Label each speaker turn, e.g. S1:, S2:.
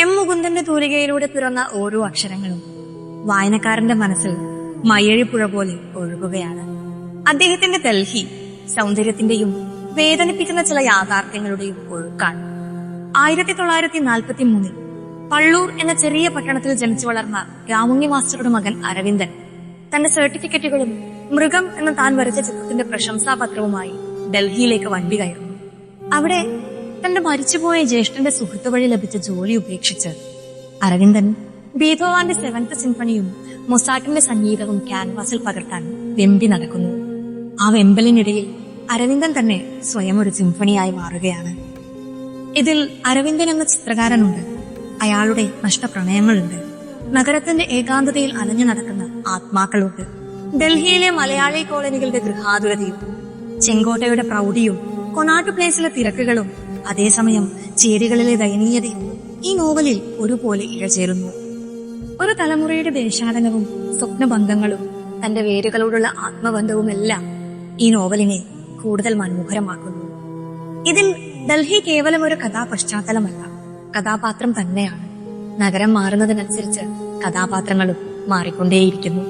S1: M മുകുന്ദന്റെ തൂലികയിലൂടെ പിറന്ന ഓരോ അക്ഷരങ്ങളും വായനക്കാരന്റെ മനസ്സിൽ മയ്യഴിപ്പുഴ പോലെ ഒഴുകുകയാണ്. അദ്ദേഹത്തിന്റെ ഡൽഹി സൗന്ദര്യത്തിന്റെയും വേദനിപ്പിക്കുന്ന ചില യാഥാർത്ഥ്യങ്ങളുടെയും ഒഴുക്കാണ്. 1943 പള്ളൂർ എന്ന ചെറിയ പട്ടണത്തിൽ ജനിച്ചു വളർന്ന രാമുണ്ണി മാസ്റ്ററുടെ മകൻ അരവിന്ദൻ തന്റെ സർട്ടിഫിക്കറ്റുകളും മൃഗം എന്ന താൻ വരച്ച ചിത്രത്തിന്റെ പ്രശംസാപത്രവുമായി ഡൽഹിയിലേക്ക് വണ്ടി കയറുന്നു. അവിടെ തന്റെ മരിച്ചുപോയ ജ്യേഷ്ഠന്റെ സുഹൃത്തു വഴി ലഭിച്ച ജോലി ഉപേക്ഷിച്ച് അരവിന്ദൻ ബീഥോവാന്റെ 7th സിംഫണിയും മൊസാട്ടിന്റെ സംഗീതവും ക്യാൻവാസിൽ പകർത്താൻ വെമ്പി നടക്കുന്നു. ആ വെമ്പലിനിടയിൽ അരവിന്ദൻ തന്നെ സ്വയം ഒരു സിംഫണിയായി മാറുകയാണ്. ഇതിൽ അരവിന്ദൻ എന്ന ചിത്രകാരനുണ്ട്, അയാളുടെ നഷ്ടപ്രണയങ്ങളുണ്ട്, നഗരത്തിന്റെ ഏകാന്തതയിൽ അലഞ്ഞു നടക്കുന്ന ആത്മാക്കളുണ്ട്, ഡൽഹിയിലെ മലയാളി കോളനികളുടെ ഗൃഹാതുരതയും ചെങ്കോട്ടയുടെ പ്രൗഢിയും കൊണാട്ട് പ്ലേസിലെ തിരക്കുകളും അതേസമയം ചേരികളിലെ ദയനീയതയും ഈ നോവലിൽ ഒരുപോലെ ഇഴചേരുന്നു. ഒരു തലമുറയുടെ ദേശാടനവും സ്വപ്നബന്ധങ്ങളും തന്റെ വേരുകളോടുള്ള ആത്മബന്ധവുമെല്ലാം ഈ നോവലിനെ കൂടുതൽ മനോഹരമാക്കുന്നു. ഇതിൽ ഡൽഹി കേവലം ഒരു കഥാപശ്ചാത്തലമല്ല, കഥാപാത്രം തന്നെയാണ്. നഗരം മാറുന്നതിനനുസരിച്ച് കഥാപാത്രങ്ങളും മാറിക്കൊണ്ടേയിരിക്കുന്നു.